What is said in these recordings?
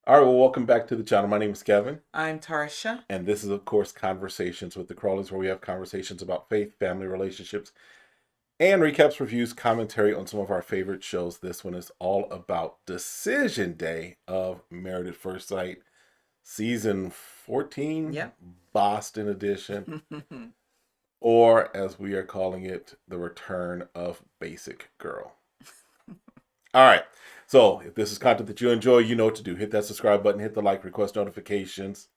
All right, well, welcome back to the channel. My name is Kevin, I'm Tarsha. and this is, of course, Conversations with the Crawleys, where we have conversations about faith, family, relationships, and recaps, reviews, commentary on some of our favorite shows. This one is all about Decision Day of Married at First Sight, season 14, Yep. Boston edition, or as we are calling it, the return of Basic Girl. All right. So if this is content that you enjoy, you know what to do. Hit that subscribe button, hit the like, request notifications,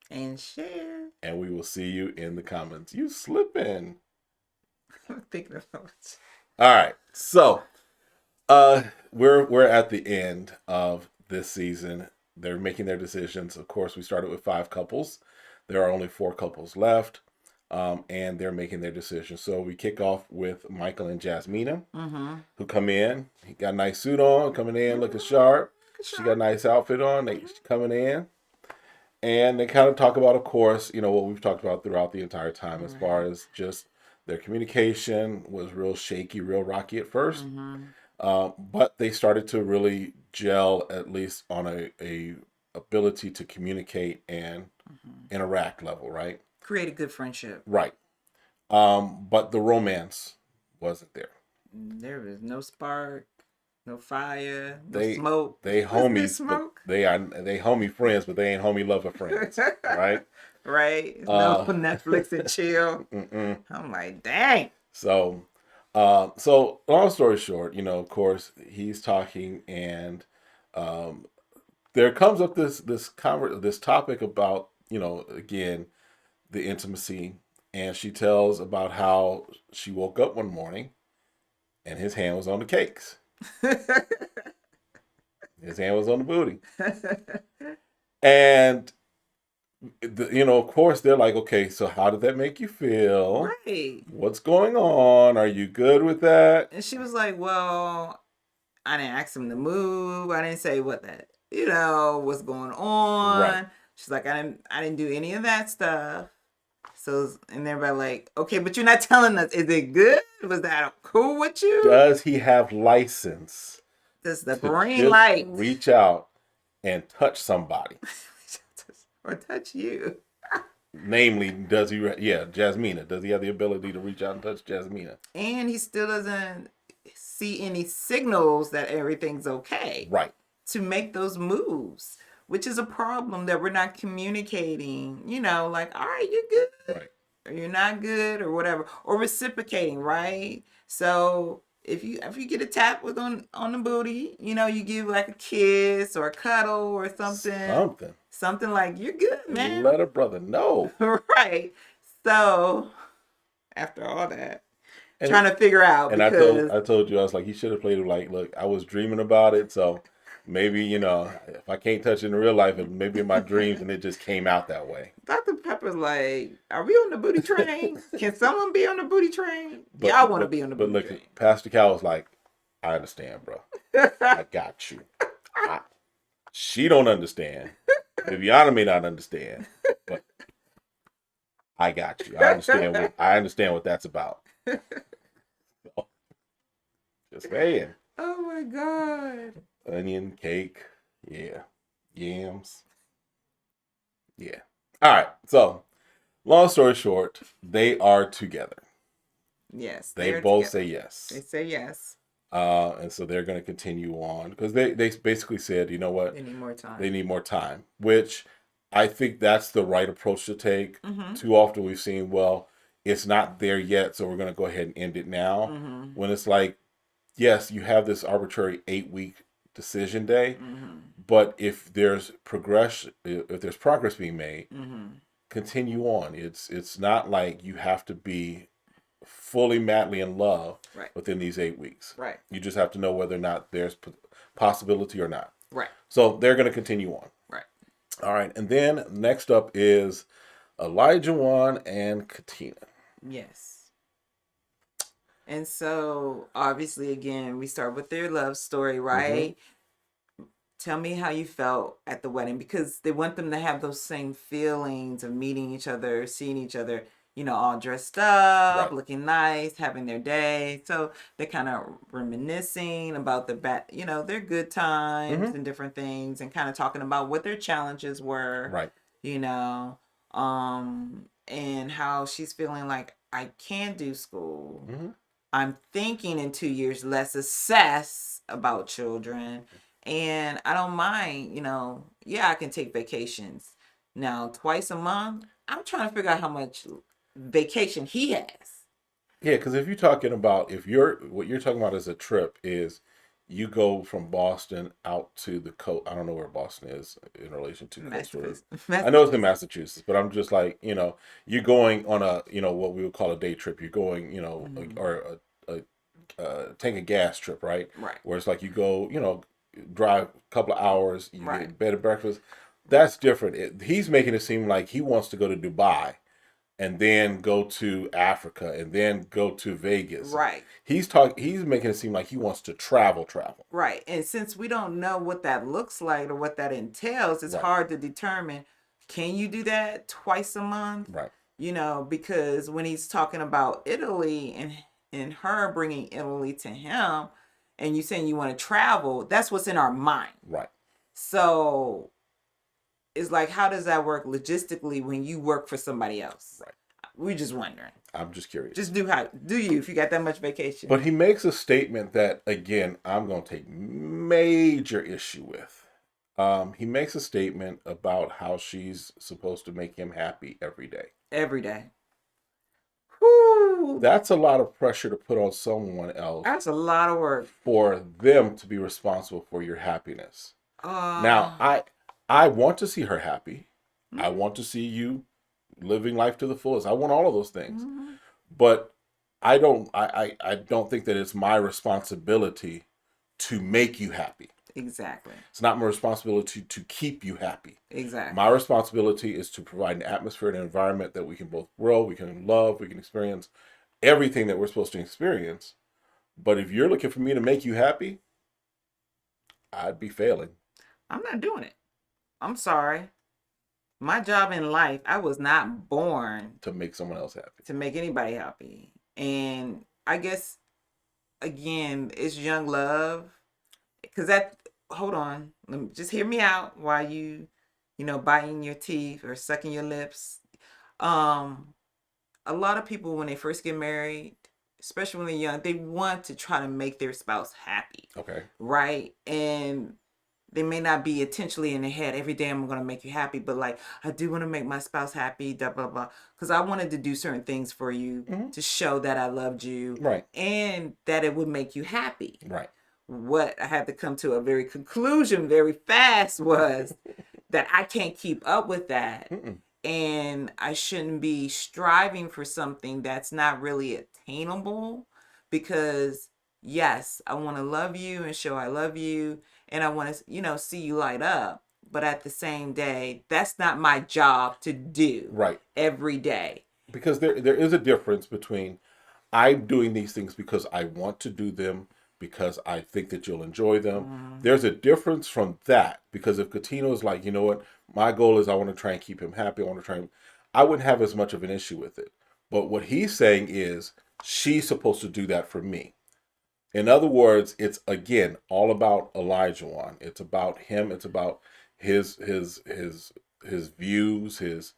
And share. and we will see you in the comments. You slipping. I'm thinking about it. All right. So we're at the end of this season. They're making their decisions. Of course, we started with 5 couples. There are only 4 couples left. And they're making their decisions. So we kick off with Michael and Jasmina, who come in. He got a nice suit on, coming in looking sharp. She got a nice outfit on. They coming in, and they kind of talk about, of course, what we've talked about throughout the entire time, as far as just their communication was real shaky, real rocky at first, but they started to really gel, at least on a ability to communicate and interact level, right? Create a good friendship. Right. But the romance wasn't there. There was no spark, no fire, no They smoke. they Was there homies, but smoke? they homie friends, but they ain't homie lover friends, right? Right? No Uh, Netflix and chill. mm-mm. I'm like, dang. So long story short, of course, he's talking, and there comes up this topic about, again, the intimacy, and she tells about how she woke up one morning and his hand was on the cakes. His hand was on the booty. And, of course, they're like, okay, so how did that make you feel? Right. What's going on? Are you good with that? And she was like, well, I didn't ask him to move. I didn't say what's going on. Right. She's like, I didn't do any of that stuff. So, and everybody like, okay, but you're not telling us. Is it good? Was that cool with you? Does he have license Does the to green just light reach out and touch somebody? or touch you? Namely, does he? Yeah, Jasmina. Does he have the ability to reach out and touch Jasmina? And he still doesn't see any signals that everything's okay. Right. To make those moves, which is a problem that we're not communicating. Like, all right, you're good. Right. Or you're not good, or whatever, or reciprocating, right? So if you get a tap on the booty, you give like a kiss or a cuddle or something like, you're good, man. Let a brother know. Right. So after all that, And trying to figure out, and because I told you, I was like, he should have played it like, look, I was dreaming about it, so maybe, if I can't touch it in real life, it maybe in my dreams, and it just came out that way. Dr. Pepper's like, are we on the booty train? Can someone be on the booty train? Y'all want to be on the booty train. But Pastor Cal was like, I understand, bro. I got you. She don't understand. Viviana may not understand, but I got you. I understand what that's about. So, just saying. Oh my God. Onion, cake, yeah. Yams. Yeah. All right. So, long story short, they are together. Yes. They both say yes. They say yes. And so they're going to continue on because they basically said, you know what? They need more time. They need more time, which I think that's the right approach to take. Too often we've seen, well, it's not there yet, so we're going to go ahead and end it now. When it's like, yes, you have this arbitrary 8-week decision day, but if there's progress being made, continue on. It's not like you have to be fully madly in love within these 8 weeks. Right. You just have to know whether or not there's possibility or not. Right. So they're going to continue on. Right. All right. And then next up is Elijah Wan and Katina. Yes. And so obviously, again, we start with their love story, right? Tell me how you felt at the wedding, because they want them to have those same feelings of meeting each other, seeing each other all dressed up, Right. looking nice, having their day. So they're kind of reminiscing about their good times Mm-hmm. and different things, and kind of talking about what their challenges were, Right. you know, and how she's feeling like, I can do school. Mm-hmm. I'm thinking in 2 years less assess about children, and I don't mind, yeah, I can take vacations. Now, twice a month, I'm trying to figure out how much vacation he has. Yeah, because if you're talking about what you're talking about as a trip is you go from Boston out to the coast. I don't know where Boston is in relation to coastal. Massachusetts. I know it's in Massachusetts, but I'm just like, you're going on a, what we would call a day trip. You're going, Mhm. or take a gas trip, right? Right. Where it's like you go, drive a couple of hours, you Right. get bed and breakfast. That's different. He's making it seem like he wants to go to Dubai and then go to Africa and then go to Vegas. Right. He's making it seem like he wants to travel. Right. And since we don't know what that looks like or what that entails, it's Right. hard to determine, can you do that twice a month? Right. Because when he's talking about Italy and her bringing Italy to him, and you saying you want to travel, that's what's in our mind. Right. So it's like, how does that work logistically when you work for somebody else? Right. We're just wondering. I'm just curious. Just do you if you got that much vacation. But he makes a statement that, again, I'm going to take major issue with. He makes a statement about how she's supposed to make him happy every day. Every day. Whew. That's a lot of pressure to put on someone else. That's a lot of work. For them to be responsible for your happiness. Now, I want to see her happy. Mm-hmm. I want to see you living life to the fullest. I want all of those things. Mm-hmm. But I don't think that it's my responsibility to make you happy. Exactly. It's not my responsibility to keep you happy. Exactly. My responsibility is to provide an atmosphere and an environment that we can both grow, we can love, we can experience everything that we're supposed to experience. But if you're looking for me to make you happy, I'd be failing. I'm not doing it. I'm sorry. My job in life, I was not born to make someone else happy. To make anybody happy. And I guess, again, it's young love. Because hold on. Just hear me out while biting your teeth or sucking your lips. A lot of people, when they first get married, especially when they're young, they want to try to make their spouse happy. Okay. Right? And they may not be intentionally in their head, every day I'm going to make you happy, but like, I do want to make my spouse happy, blah, blah, blah. Because I wanted to do certain things for you to show that I loved you. Right. And that it would make you happy. Right. What I had to come to a very conclusion very fast was that I can't keep up with that. Mm-mm. And I shouldn't be striving for something that's not really attainable, because yes, I want to love you and show I love you, and I want to, see you light up. But at the same day, that's not my job to do. Right. Every day. Because there is a difference between I'm doing these things because I want to do them, because I think that you'll enjoy them. Mm. There's a difference from that, because if Catino is like, you know what, my goal is I want to try and keep him happy. I wouldn't have as much of an issue with it. But what he's saying is she's supposed to do that for me. In other words, it's, again, all about Elijah. It's about him. It's about his views, his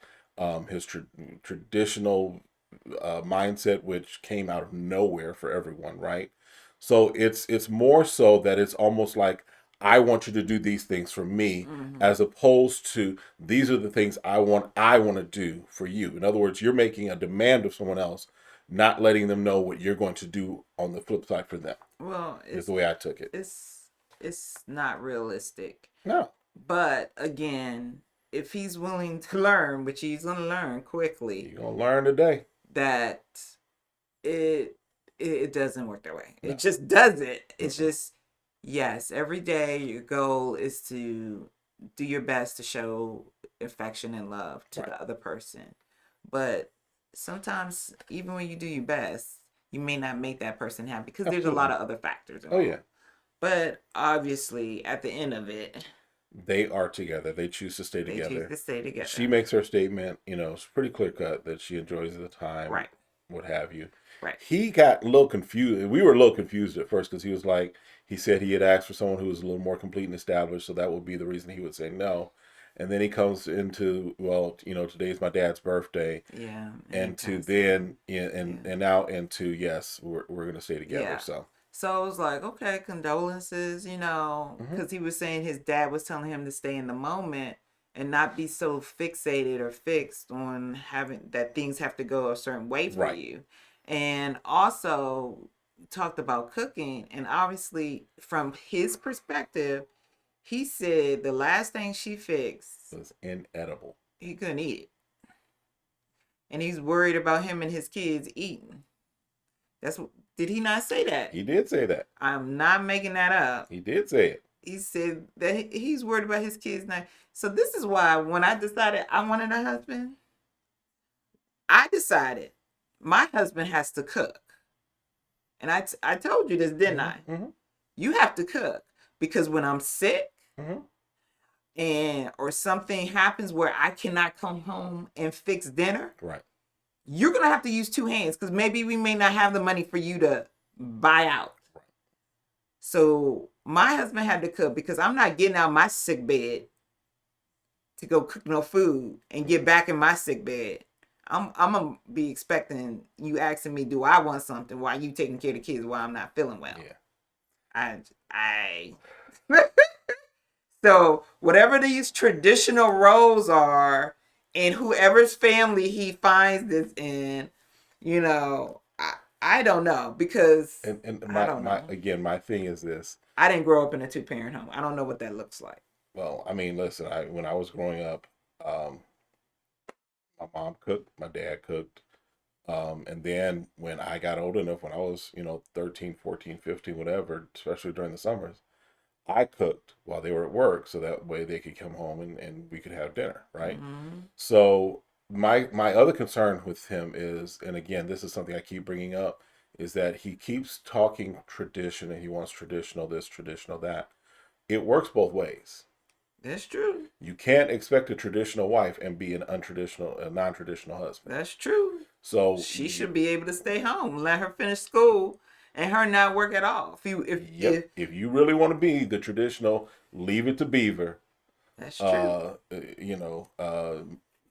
traditional mindset, which came out of nowhere for everyone, right? So it's more so that it's almost like, I want you to do these things for me, as opposed to these are the things I want to do for you. In other words, you're making a demand of someone else, not letting them know what you're going to do on the flip side for them. Well, is the way I took it. It's not realistic. No. But again, if he's willing to learn, which he's going to learn quickly. You're going to learn today. That it doesn't work that way. No. It just doesn't. It's just, yes, every day your goal is to do your best to show affection and love to the other person. But sometimes, even when you do your best, you may not make that person happy, because there's a lot of other factors involved. Oh, yeah. But obviously, at the end of it, They are together. They choose to stay They choose together. to stay together. She makes her statement, it's pretty clear cut that she enjoys the time, Right. what have you. Right. He got a little confused. We were a little confused at first because he was like, he said he had asked for someone who was a little more complete and established, so that would be the reason he would say no. And then he comes into, well, today's my dad's birthday. Yeah. And to then, and now into, yes, we're going to stay together. Yeah. So it was like, okay, condolences, because he was saying his dad was telling him to stay in the moment and not be so fixated or fixed on having that things have to go a certain way for you. And also talked about cooking. And obviously, from his perspective, he said the last thing she fixed was inedible. He couldn't eat it. And he's worried about him and his kids eating. Did he not say that? He did say that. I'm not making that up. He did say it. He said that he's worried about his kids now. So this is why when I decided I wanted a husband, I decided my husband has to cook. And I told you this, didn't I? You have to cook because when I'm sick or something happens where I cannot come home and fix dinner, right? You're going to have to use two hands because maybe we may not have the money for you to buy out. Right. So my husband had to cook because I'm not getting out of my sick bed to go cook no food and get back in my sick bed. I'm going to be expecting you asking me, do I want something while you taking care of the kids while I'm not feeling well? Yeah. I So whatever these traditional roles are, and whoever's family he finds this in, I don't know because my thing is this. I didn't grow up in a 2-parent home. I don't know what that looks like. Well, I mean, listen, when I was growing up, my mom cooked, my dad cooked. And then when I got old enough, when I was, 13, 14, 15, whatever, especially during the summers, I cooked while they were at work, so that way they could come home and we could have dinner, right? So my other concern with him is, and again, this is something I keep bringing up, is that he keeps talking tradition and he wants traditional this, traditional that. It works both ways. That's true. You can't expect a traditional wife and be a non-traditional husband. That's true. So she should be able to stay home, let her finish school, and her not work at all. If you really want to be the traditional, leave it to Beaver. That's true.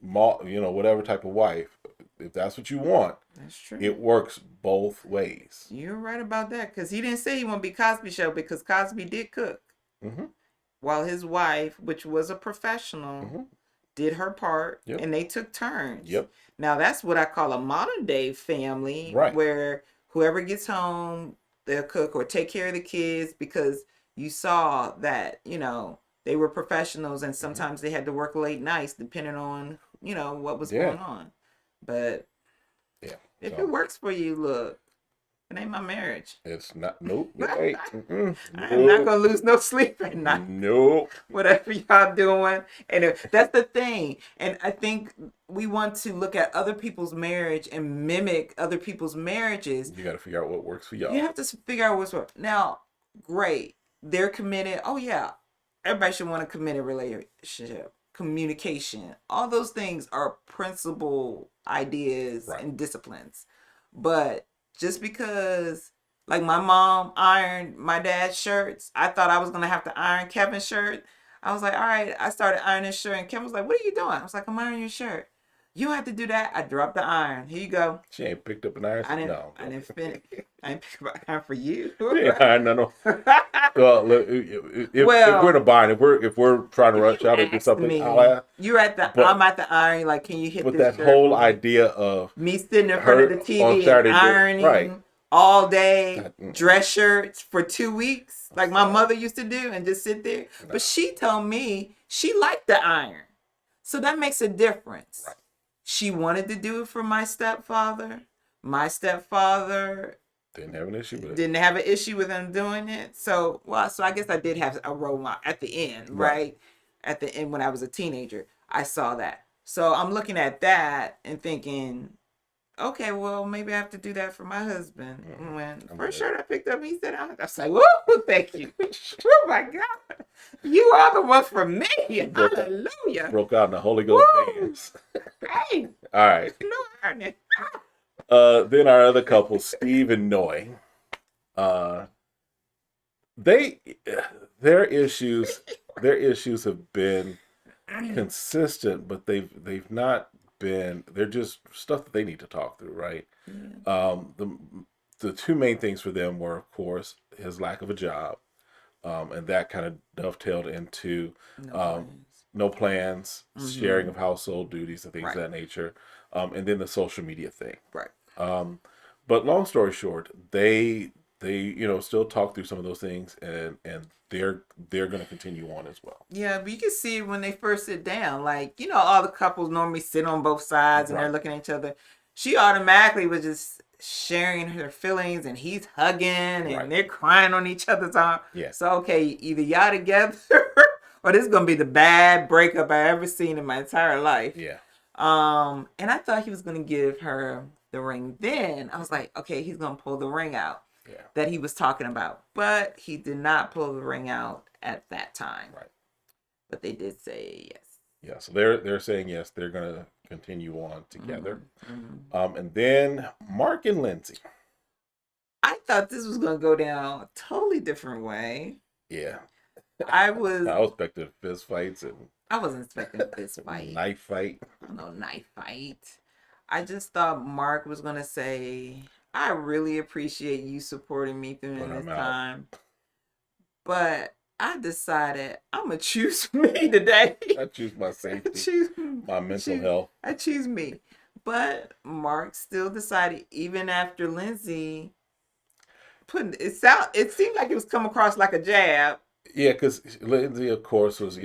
Whatever type of wife, if that's what you want, that's true. It works both ways. You're right about that because he didn't say he want to be Cosby Show because Cosby did cook, while his wife, which was a professional, did her part, and they took turns. Now that's what I call a modern day family, right? Where whoever gets home, they'll cook or take care of the kids because you saw that, they were professionals and sometimes they had to work late nights depending on, what was going on. But if it works for you, look, it ain't my marriage. It's not. Nope. Wait. I'm not going to lose no sleep at night. Nope. Whatever y'all doing. And that's the thing. And I think we want to look at other people's marriage and mimic other people's marriages. You got to figure out what works for y'all. You have to figure out what's working. Now, great. They're committed. Oh, yeah. Everybody should want a committed relationship. Communication. All those things are principal ideas and disciplines. But just because, like, my mom ironed my dad's shirts, I thought I was going to have to iron Kevin's shirt. I was like, all right. I started ironing his shirt, and Kevin was like, what are you doing? I was like, I'm ironing your shirt. You don't have to do that. I dropped the iron. Here you go. She ain't picked up an iron? I didn't finish. I ain't picked up an iron for you. No. Well, look, if we're in a bind, if we're trying to rush out and do something, I'm at the iron. Like, can you hit? But that whole idea of me sitting in front of the TV and ironing all day, dress shirts for 2 weeks, like my mother used to do, and just sit there. But she told me she liked the iron, so that makes a difference. Right. She wanted to do it for my stepfather. My stepfather didn't have an issue with it. Didn't have an issue with him doing it. So I guess I did have a role model at the end, right? At the end when I was a teenager, I saw that. So I'm looking at that and thinking, okay, well, maybe I have to do that for my husband. When first shirt I picked up, he said, I was like, whoa, thank you. Oh my God. You are the one for me. Hallelujah. Broke out in the Holy Ghost dance. Hey. All right. Then our other couple, Steve and Noy. They their issues have been consistent, but they've not been. They're just stuff that they need to talk through, right? Yeah. The two main things for them were, of course, his lack of a job, and that kind of dovetailed into no plans, sharing of household duties and things of that nature, and then the social media thing. Right. But long story short, they still talk through some of those things, and they're going to continue on as well. Yeah, but you can see when they first sit down, like, all the couples normally sit on both sides and they're looking at each other. She automatically was just sharing her feelings, and he's hugging and they're crying on each other's arm. Yeah. So, okay, either y'all together or this is going to be the bad breakup I ever seen in my entire life. Yeah. And I thought he was going to give her the ring then. I was like, okay, he's going to pull the ring out that he was talking about. But he did not pull the ring out at that time. Right. But they did say yes. Yeah, so they're saying yes, they're going to continue on together. And then Mark and Lindsay. I thought this was going to go down a totally different way. Yeah. I was expecting fist fights and I wasn't expecting a fist fight. Knife fight. No knife fight. I just thought Mark was going to say, I really appreciate you supporting me through this time. But I decided I'm going to choose me today. I choose my safety. My mental health. I choose me. But Mark still decided, even after Lindsay it seemed like it was come across like a jab. Yeah, because Lindsay, of course, was,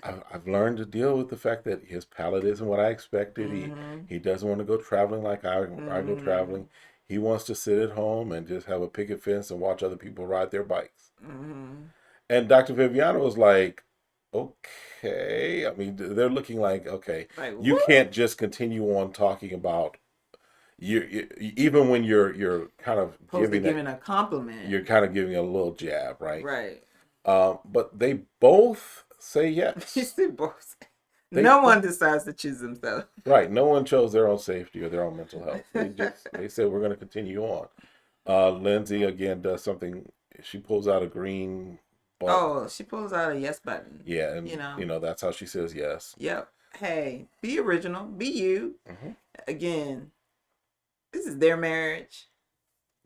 I've learned to deal with the fact that his palate isn't what I expected. He doesn't want to go traveling like I go traveling. He wants to sit at home and just have a picket fence and watch other people ride their bikes. And Dr. Viviana was like, okay. I mean, they're looking like, okay, you can't just continue on talking about you even when you're kind of giving a compliment. You're kind of giving a little jab, right? Right. But they both say yes. No one decides to choose themselves. Right. No one chose their own safety or their own mental health. They said we're going to continue on. Lindsay again does something. She pulls out a green button. Oh, she pulls out a yes button. Yeah, and that's how she says yes. Yep. Hey, be original. Be you. Again, this is their marriage.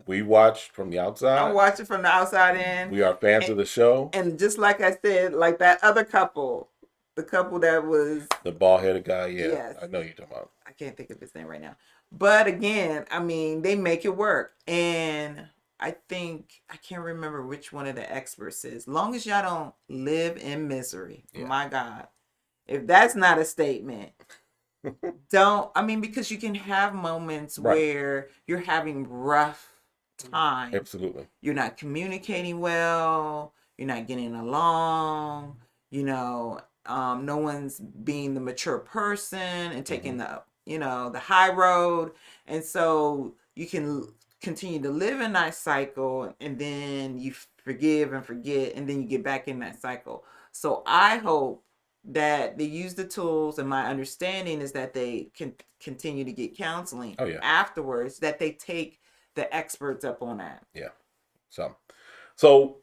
We watched from the outside. I'm watching from the outside in. We are fans of the show. And just like I said, like that other couple, the couple that was the bald-headed guy. Yeah, yes. I know you're talking about. I can't think of his name right now. But again, I mean, they make it work. And I think, I can't remember which one of the experts says, as long as y'all don't live in misery, my God, if that's not a statement, because you can have moments where you're having rough time. Absolutely. You're not communicating well. You're not getting along. No one's being the mature person and taking the high road. And so you can continue to live in that cycle, and then you forgive and forget, and then you get back in that cycle. So I hope that they use the tools, and my understanding is that they can continue to get counseling afterwards, that they take the experts up on that. Yeah. So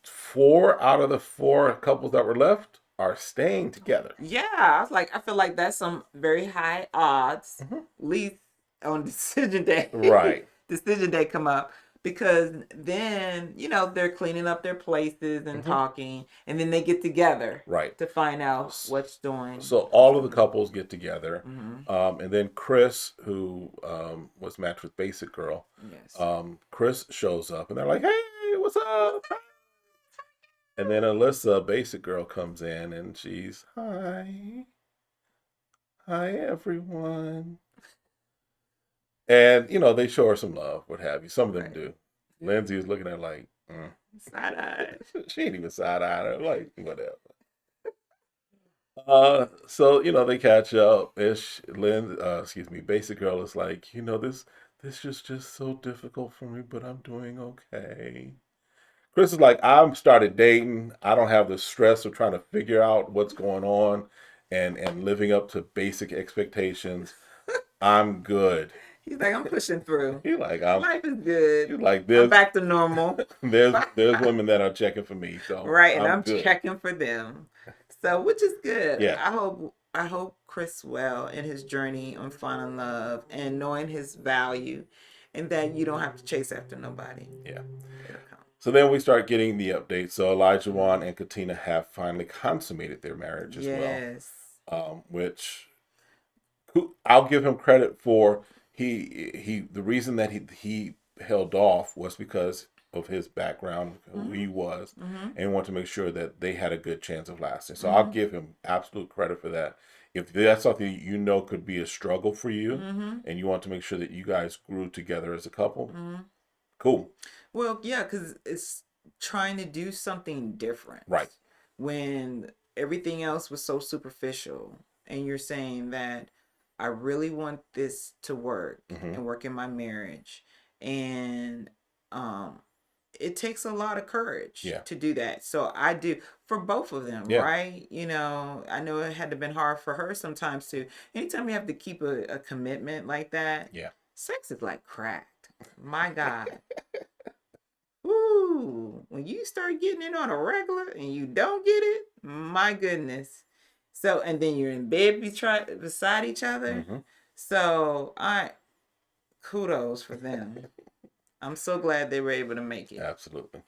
4 out of the 4 couples that were left are staying together. Yeah. I feel like that's some very high odds, at least on decision day. Right. Decision day come up, because then, they're cleaning up their places and talking, and then they get together to find out what's doing. So all of the couples get together, and then Chris, who was matched with Basic Girl, Chris shows up, and they're like, hey, what's up? And then Alyssa, Basic Girl, comes in, and she's, hi everyone. And, they show her some love, what have you. Some of them do. Lindsay is looking at her like, side-eyed. She ain't even side-eyed her, like, whatever. So, they catch up. Basic Girl is like, this is just so difficult for me, but I'm doing okay. Chris is like, I'm started dating. I don't have the stress of trying to figure out what's going on and living up to basic expectations. I'm good. He's like, I'm pushing through. He like Life is good. he's like I'm back to normal. there's women that are checking for me, so Right, and I'm I'm good. checking for them. So, which is good. Yeah. I hope Chris well in his journey on finding love and knowing his value, and that you don't have to chase after nobody. Yeah. It'll come. So then we start getting the updates. So Elijah Wan and Katina have finally consummated their marriage as well, Yes. which I'll give him credit for. He the reason that he held off was because of his background, who he was, and wanted to make sure that they had a good chance of lasting. So I'll give him absolute credit for that. If that's something you know could be a struggle for you, and you want to make sure that you guys grew together as a couple, cool. Well, yeah, because it's trying to do something different. Right. When everything else was so superficial, and you're saying that I really want this to work and work in my marriage, and it takes a lot of courage to do that. So I do for both of them, right? I know it had to been hard for her sometimes too. Anytime you have to keep a commitment like that, sex is like crack. My God. Woo! When you start getting it on a regular and you don't get it, my goodness. So, and then you're in bed beside each other. So, kudos for them. I'm so glad they were able to make it. Absolutely.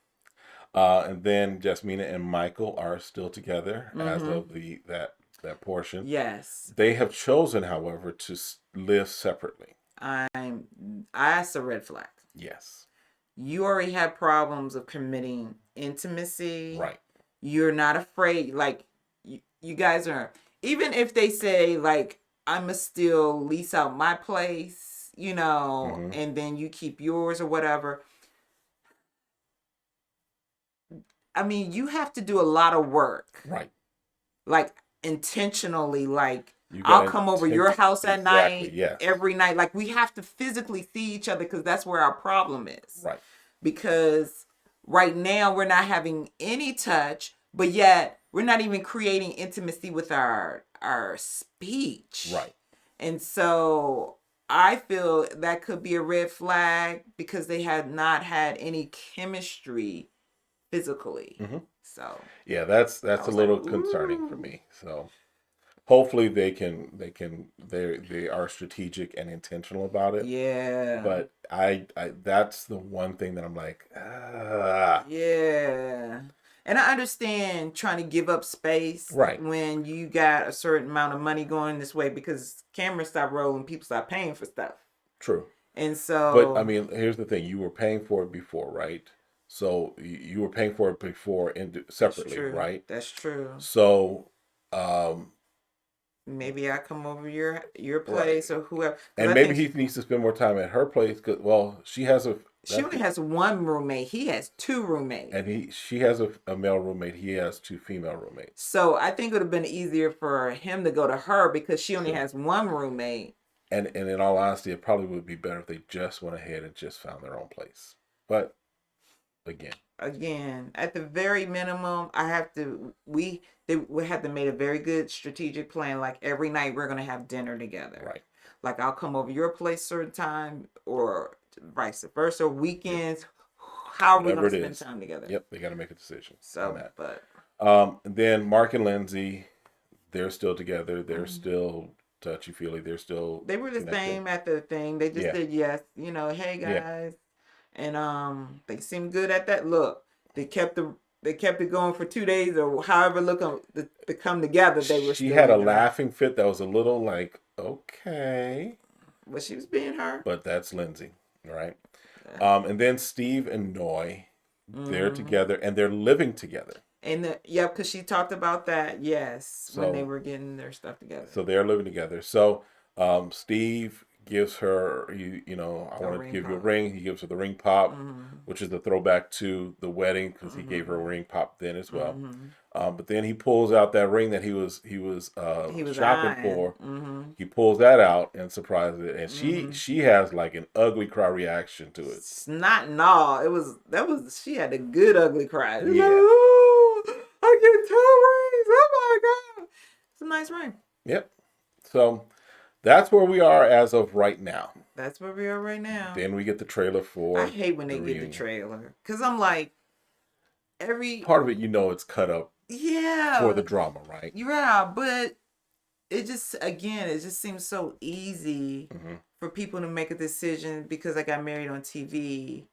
And then Jasmina and Michael are still together as of that portion. Yes. They have chosen, however, to live separately. That's a red flag. Yes. You already have problems of committing intimacy. Right. You're not afraid. Like, you guys are, even if they say, like, I'm going to still lease out my place, and then you keep yours or whatever. I mean, you have to do a lot of work. Right. Like, intentionally, like, I'll come over your house at night, every night. Like, we have to physically see each other because that's where our problem is. Right. Because right now we're not having any touch, but yet we're not even creating intimacy with our speech. Right. And so I feel that could be a red flag because they had not had any chemistry physically. So yeah, that's a little concerning for me. So hopefully they are strategic and intentional about it. Yeah. But I that's the one thing that I'm like, yeah. And I understand trying to give up space when you got a certain amount of money going this way because cameras stop rolling, people stop paying for stuff. True. And so, but I mean, here's the thing: you were paying for it before, right? So you were paying for it before separately, right? That's true. So, maybe I come over your place or whoever. And maybe he needs to spend more time at her place because, she only has one roommate. He has two roommates. And she has a male roommate. He has two female roommates. So I think it would have been easier for him to go to her because she only has one roommate. And in all honesty, it probably would be better if they just went ahead and just found their own place. But again, at the very minimum, we have to make a very good strategic plan. Like every night we're going to have dinner together. Right. Like I'll come over your place certain time or vice versa. Weekends, how are we going to spend time together? Yep, they got to make a decision. So, on that. but then Mark and Lindsay, they're still together. They're still touchy feely. They were the same at the thing. They just said yes. Hey guys, and they seemed good at that. Look, they kept it going for 2 days or however to come together. She had a laughing fit that was a little like okay, but she was being her. But that's Lindsay, right? And then Steve and Noy, they're together and they're living together. And because she talked about that, when they were getting their stuff together. So they're living together. So Steve gives her, I A want to ring give you a pop. ring. He gives her the ring pop, Mm-hmm. which is the throwback to the wedding because he gave her a Mm-hmm. ring pop then as well. Mm-hmm. But then he pulls out that ring that he was He was shopping eyeing. for. Mm-hmm. He pulls that out and surprises it, and she Mm-hmm. she has like an ugly cry reaction to it. Snot and all. She had a good ugly cry. She's like, Yeah. oh, I get two rings. Oh my God. It's a nice ring. Yep. So that's where we are as of right now. That's where we are right now. Then we get the trailer I for hate when the they get the reunion. trailer. Because I'm like, Part of it, it's cut up for yeah, the drama, right? yeah, but it just seems so easy Mm-hmm. for people to make a decision because I got married on TV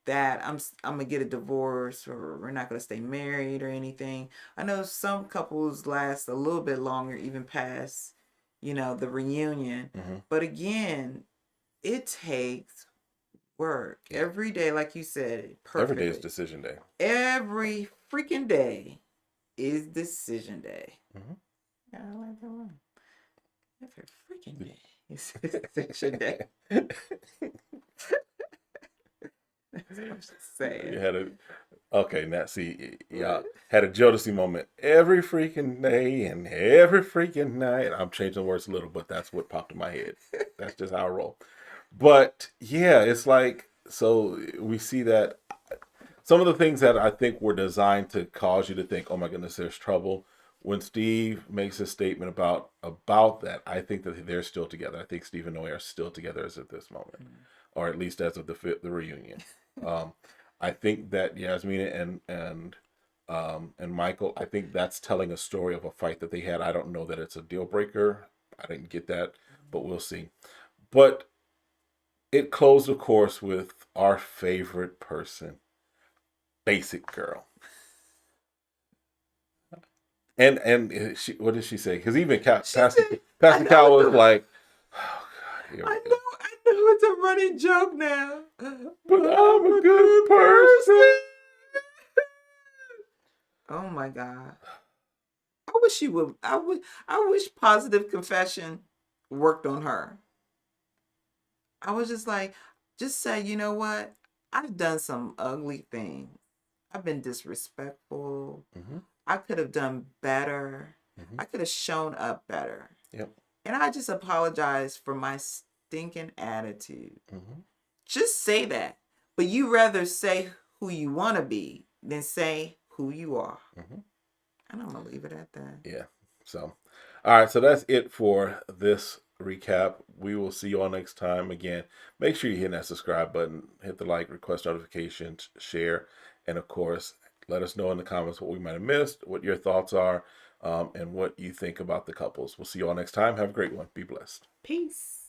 that I'm gonna get a divorce or we're not gonna stay married or anything. I know some couples last a little bit longer, even past, the reunion. Mm-hmm. But again, it takes work Yeah. every day, like you said, Every day is perfectly. decision day. Every freaking day is decision day. Mm-hmm. Yeah, I like that one. Every freaking day is decision day. That's what I'm just saying. You had a Okay, now see, y'all had a Jodeci moment every freaking day and every freaking night. I'm changing the words a little, but that's what popped in my head. That's just how I roll. But yeah, it's like, so we see that some of the things that I think were designed to cause you to think, "Oh my goodness, there's trouble." When Steve makes a statement about that, I think that they're still together. I think Steve and Noe are still together as of this moment, or at least as of the reunion. Um, I think that Yasmina and Michael, I think that's telling a story of a fight that they had. I don't know that it's a deal breaker. I didn't get that, but we'll see. But it closed, of course, with our favorite person, Basic Girl. And she, what did she say? Because even She said, Pastor Cal was like, "Oh God, here I we know, go." I know it's a running joke now. But But I'm I'm a a good good person. person. Oh my God. I wish she would. I wish positive confession worked on her. I was just like, just say, you know what? I've done some ugly things. I've been disrespectful. Mm-hmm. I could have done better. Mm-hmm. I could have shown up better. Yep. And I just apologize for my stinking attitude. Mm-hmm. Just say that. But you rather say who you want to be than say who you are. Mm-hmm. And I'm going to leave it at that. Yeah. So, all right. So that's it for this recap. We will see you all next time. Again, make sure you hit that subscribe button, hit the like, request notifications, share, and of course, let us know in the comments what we might have missed, what your thoughts are, and what you think about the couples. We'll see you all next time. Have a great one. Be blessed. Peace.